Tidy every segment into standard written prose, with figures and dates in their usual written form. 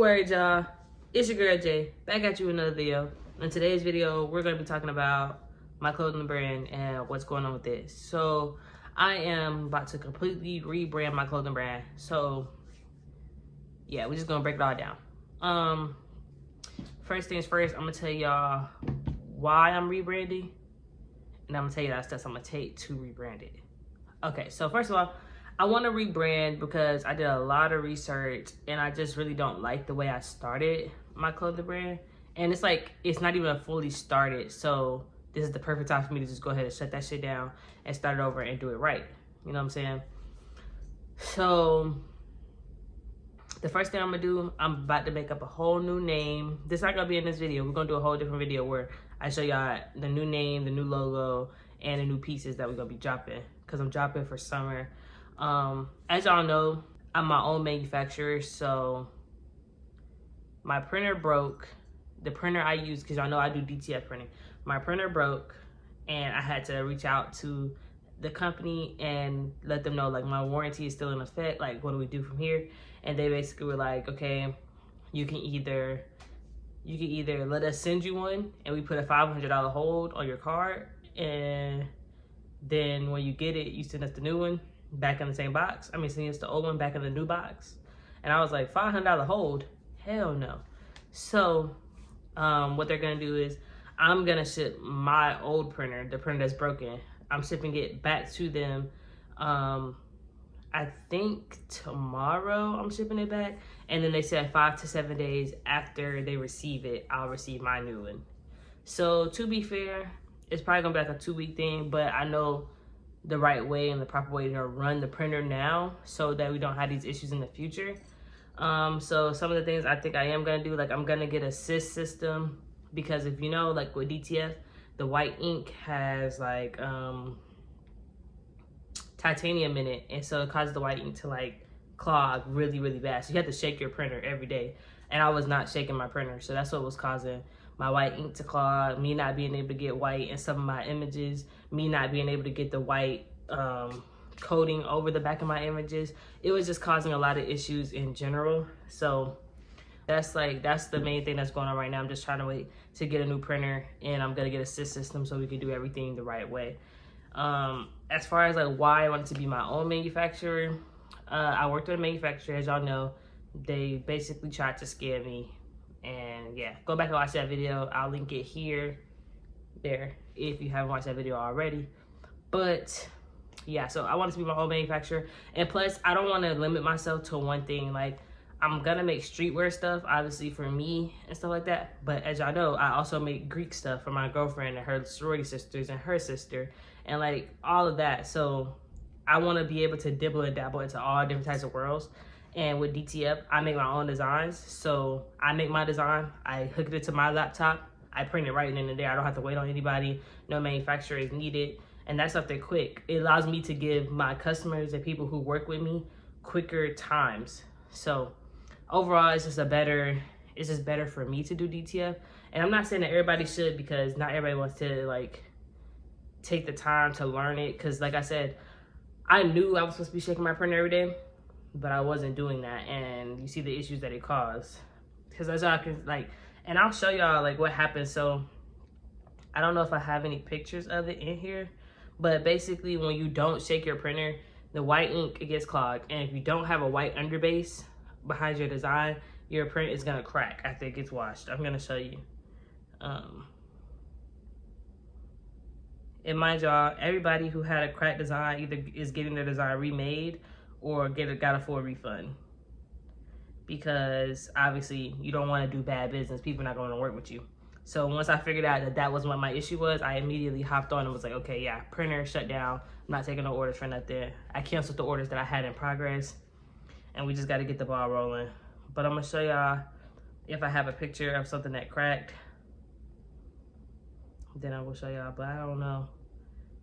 word, y'all. It's your girl Jay, back at you with another video. In today's video, we're going to be talking about my clothing brand and what's going on with it. So I am about to completely rebrand my clothing brand. So yeah, we're just gonna break it all down. First things first, I'm gonna tell y'all why I'm rebranding, and I'm gonna tell you the steps I'm gonna take to rebrand it. Okay, so first of all, I want to rebrand because I did a lot of research and I just really don't like the way I started my clothing brand. And it's like, it's not even fully started. So this is the perfect time for me to just go ahead and shut that shit down and start it over and do it right. You know what I'm saying? So the first thing I'm gonna do, I'm about to make up a whole new name. This is not gonna be in this video. We're gonna do a whole different video where I show y'all the new name, the new logo, and the new pieces that we're gonna be dropping. Cause I'm dropping for summer. As y'all know, I'm my own manufacturer, so my printer broke. The printer I use, cause y'all know I do DTF printing. My printer broke and I had to reach out to the company and let them know like my warranty is still in effect. Like, what do we do from here? And they basically were like, okay, you can either let us send you one and we put a $500 hold on your card, and then when you get it, you send us the new one back in the same box. I mean, send us the old one back in the new box. And I was like, $500 hold? Hell no. So what they're gonna do is I'm gonna ship my old printer, the printer that's broken, I'm shipping it back to them. I think tomorrow I'm shipping it back. And then they said 5 to 7 days after they receive it, I'll receive my new one. So to be fair, it's probably gonna be like a 2-week thing, but I know the right way and the proper way to run the printer now so that we don't have these issues in the future. So some of the things I think I am gonna do, like I'm gonna get a sys system, because if you know, like with DTF, the white ink has like titanium in it, and so it causes the white ink to like clog really, really bad. So you have to shake your printer every day, and I was not shaking my printer, so that's what was causing my white ink to clog, me not being able to get white in some of my images, me not being able to get the white coating over the back of my images. It was just causing a lot of issues in general. So that's the main thing that's going on right now. I'm just trying to wait to get a new printer, and I'm gonna get a sys system so we can do everything the right way. As far as like why I wanted to be my own manufacturer, I worked with a manufacturer, as y'all know. They basically tried to scare me, and yeah, go back and watch that video. I'll link it here, there, if you haven't watched that video already. But yeah, so I wanted to be my own manufacturer, and plus I don't want to limit myself to one thing. Like, I'm gonna make streetwear stuff, obviously, for me and stuff like that. But as y'all know, I also make Greek stuff for my girlfriend and her sorority sisters and her sister, and like all of that. So I want to be able to dibble and dabble into all different types of worlds. And with DTF, I make my own designs. So I make my design, I hook it to my laptop, I print it right in and there. I don't have to wait on anybody. No manufacturer is needed. And that's something quick. It allows me to give my customers and people who work with me quicker times. So overall, it's just better for me to do DTF. And I'm not saying that everybody should, because not everybody wants to like take the time to learn it. Cause like I said, I knew I was supposed to be shaking my printer every day, but I wasn't doing that. And you see the issues that it caused. Cause as y'all can like, and I'll show y'all like what happened. So I don't know if I have any pictures of it in here, but basically when you don't shake your printer, the white ink, it gets clogged. And if you don't have a white underbase behind your design, your print is gonna crack after it gets washed. I'm gonna show you. And mind y'all, everybody who had a cracked design either is getting their design remade or got a full refund. Because obviously you don't want to do bad business. People are not going to work with you. So once I figured out that that was what my issue was, I immediately hopped on and was like, okay, yeah, printer shut down. I'm not taking no orders for nothing. I canceled the orders that I had in progress, and we just got to get the ball rolling. But I'm gonna show y'all if I have a picture of something that cracked, then I will show y'all, but I don't know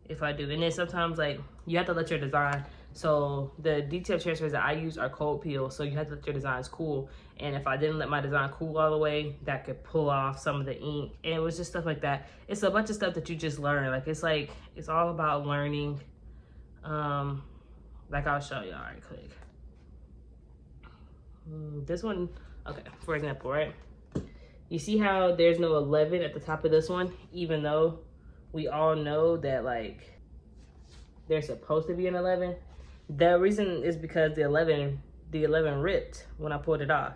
if I do. And then sometimes like you have to let your design, so the DTF transfers that I use are cold peel, so you have to let your designs cool. And if I didn't let my design cool all the way, that could pull off some of the ink. And it was just stuff like that. It's a bunch of stuff that you just learn. Like it's all about learning. Like I'll show y'all right quick. This one, Okay, for example, right? You see how there's no 11 at the top of this one, even though we all know that like there's supposed to be an 11. The reason is because the 11 ripped when I pulled it off.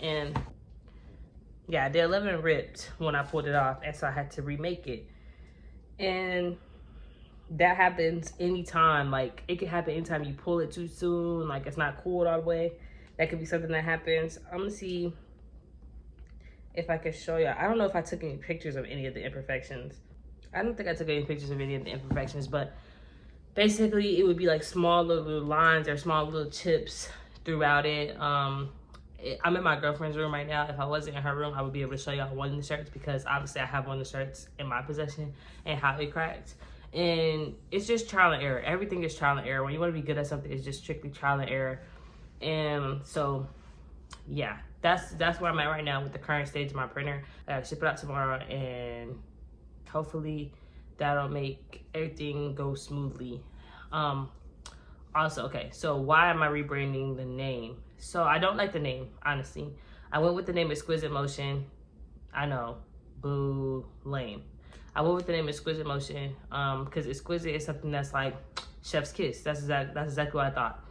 And yeah, the 11 ripped when I pulled it off, and so I had to remake it. And that happens anytime. Like, it could happen anytime you pull it too soon, like it's not cooled all the way. That could be something that happens. I'm gonna see if I can show you. I don't know if I took any pictures of any of the imperfections. I don't think I took any pictures of any of the imperfections, but basically it would be like small little lines or small little chips throughout it. I'm in my girlfriend's room right now. If I wasn't in her room, I would be able to show y'all one of the shirts, because obviously I have one of the shirts in my possession and how it cracked. And it's just trial and error. Everything is trial and error. When you want to be good at something, it's just strictly trial and error. And so, yeah, that's where I'm at right now with the current stage of my printer. I gotta ship it out tomorrow, and hopefully that'll make everything go smoothly. Also, okay, so why am I rebranding the name? So I don't like the name, honestly. I went with the name Exquisite Motion. I know, boo, lame. I went with the name Exquisite Motion because exquisite is something that's like chef's kiss. That's exactly what I thought.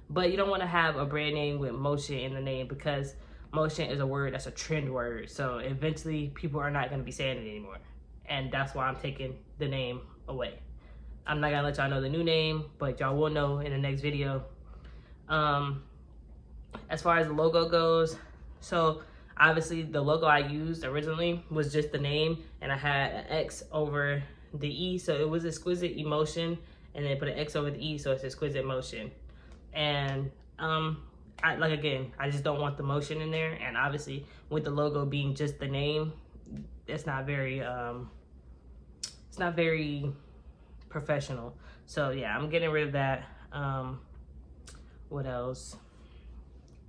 But you don't want to have a brand name with motion in the name, because motion is a word that's a trend word. So eventually people are not going to be saying it anymore. And that's why I'm taking the name away. I'm not going to let y'all know the new name, but y'all will know in the next video. As far as the logo goes, so obviously the logo I used originally was just the name, and I had an X over the E, so it was Exquisite Emotion, and then put an X over the E, so it's Exquisite Motion. And I just don't want the motion in there, and obviously with the logo being just the name, it's not very professional. So yeah, I'm getting rid of that. What else?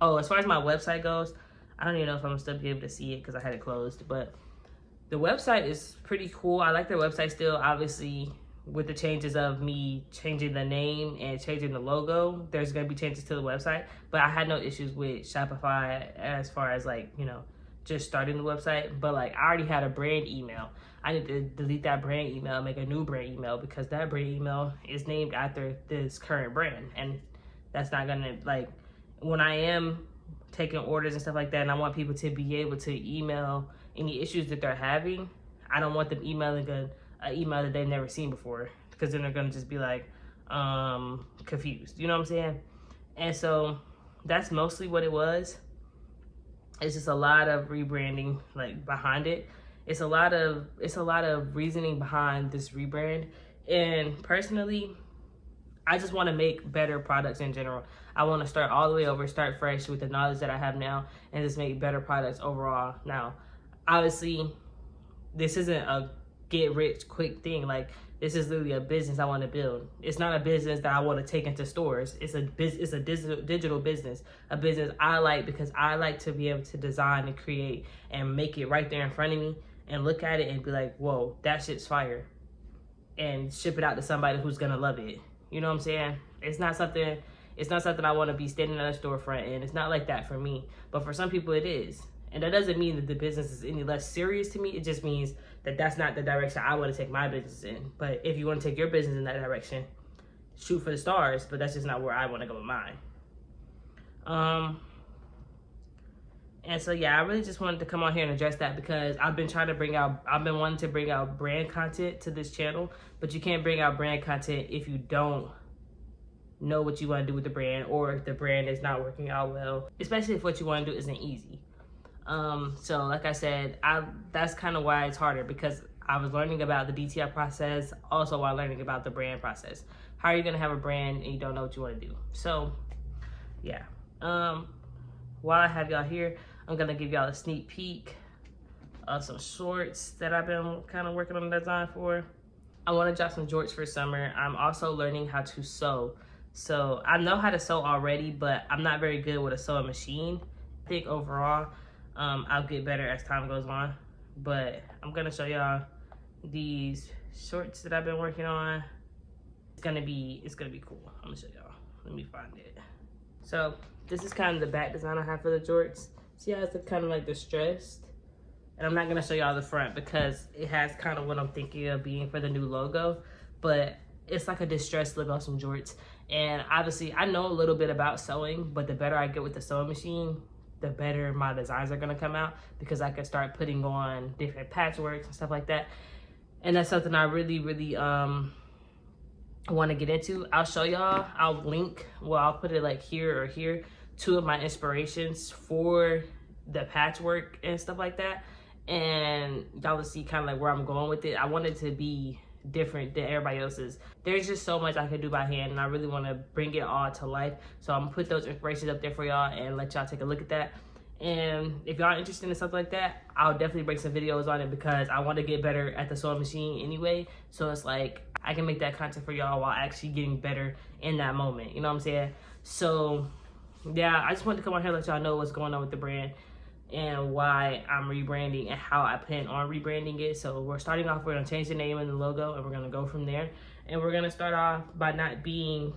Oh, as far as my website goes, I don't even know if I'm gonna still be able to see it because I had it closed, but the website is pretty cool. I like their website still. Obviously, with the changes of me changing the name and changing the logo, there's gonna be changes to the website, but I had no issues with Shopify as far as like, you know, just starting the website. But like, I already had a brand email. I need to delete that brand email and make a new brand email, because that brand email is named after this current brand, and that's not gonna, like, when I am taking orders and stuff like that, and I want people to be able to email any issues that they're having, I don't want them emailing an email that they've never seen before, because then they're gonna just be like confused, you know what I'm saying? And so that's mostly what it was. It's just a lot of rebranding like behind it. It's a lot of reasoning behind this rebrand. And personally, I just want to make better products in general. I want to start all the way over, start fresh with the knowledge that I have now, and just make better products overall. Now, obviously, this isn't a get rich quick thing. Like, this is literally a business I want to build. It's not a business that I want to take into stores. It's a digital business, a business I like, because I like to be able to design and create and make it right there in front of me and look at it and be like, whoa, that shit's fire, and ship it out to somebody who's gonna love it. You know what I'm saying? It's not something I want to be standing at a storefront in. It's not like that for me. But for some people it is. And that doesn't mean that the business is any less serious to me. It just means that that's not the direction I want to take my business in. But if you want to take your business in that direction, shoot for the stars. But that's just not where I want to go with mine. And so, yeah, I really just wanted to come on here and address that, because I've been wanting to bring out brand content to this channel, but you can't bring out brand content if you don't know what you want to do with the brand, or if the brand is not working out well, especially if what you want to do isn't easy. So like I said, that's kind of why it's harder, because I was learning about the DTI process, also while learning about the brand process. How are you going to have a brand and you don't know what you want to do? So, yeah. While I have y'all here, I'm gonna give y'all a sneak peek of some shorts that I've been kind of working on the design for. I want to drop some jorts for summer. I'm also learning how to sew. So I know how to sew already, but I'm not very good with a sewing machine. I think overall, I'll get better as time goes on. But I'm gonna show y'all these shorts that I've been working on. It's gonna be cool. I'm gonna show y'all. Let me find it. So this is kind of the back design I have for the jorts. See how it's kind of like distressed? And I'm not going to show y'all the front because it has kind of what I'm thinking of being for the new logo. But it's like a distressed look on some jorts. And obviously, I know a little bit about sewing, but the better I get with the sewing machine, the better my designs are going to come out, because I can start putting on different patchworks and stuff like that. And that's something I really, really want to get into. I'll show y'all. I'll link, well, I'll put it like here or here, 2 of my inspirations for the patchwork and stuff like that. And y'all will see kind of like where I'm going with it. I want it to be different than everybody else's. There's just so much I can do by hand, and I really want to bring it all to life. So I'm gonna put those inspirations up there for y'all and let y'all take a look at that. And if y'all are interested in something like that, I'll definitely bring some videos on it, because I want to get better at the sewing machine anyway. So it's like I can make that content for y'all while actually getting better in that moment. You know what I'm saying? So yeah, I just wanted to come on here and let y'all know what's going on with the brand and why I'm rebranding and how I plan on rebranding it. So we're starting off, we're gonna change the name and the logo, and we're gonna go from there. And we're gonna start off by not being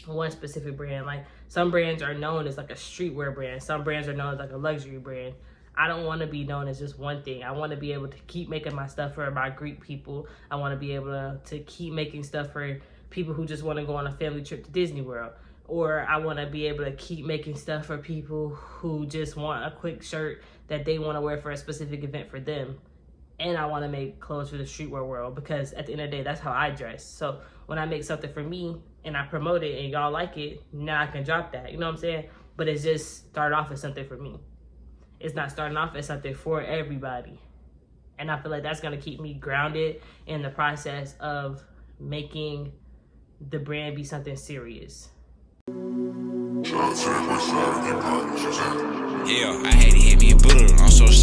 one specific brand. Like, some brands are known as like a streetwear brand, some brands are known as like a luxury brand. I don't want to be known as just one thing. I want to be able to keep making my stuff for my Greek people. I want to be able to keep making stuff for people who just want to go on a family trip to Disney World. Or I want to be able to keep making stuff for people who just want a quick shirt that they want to wear for a specific event for them. And I want to make clothes for the streetwear world, because at the end of the day, that's how I dress. So when I make something for me and I promote it and y'all like it, now I can drop that. You know what I'm saying? But it's just start off as something for me. It's not starting off as something for everybody. And I feel like that's going to keep me grounded in the process of making the brand be something serious. Yeah, I had to hit me a bullet on social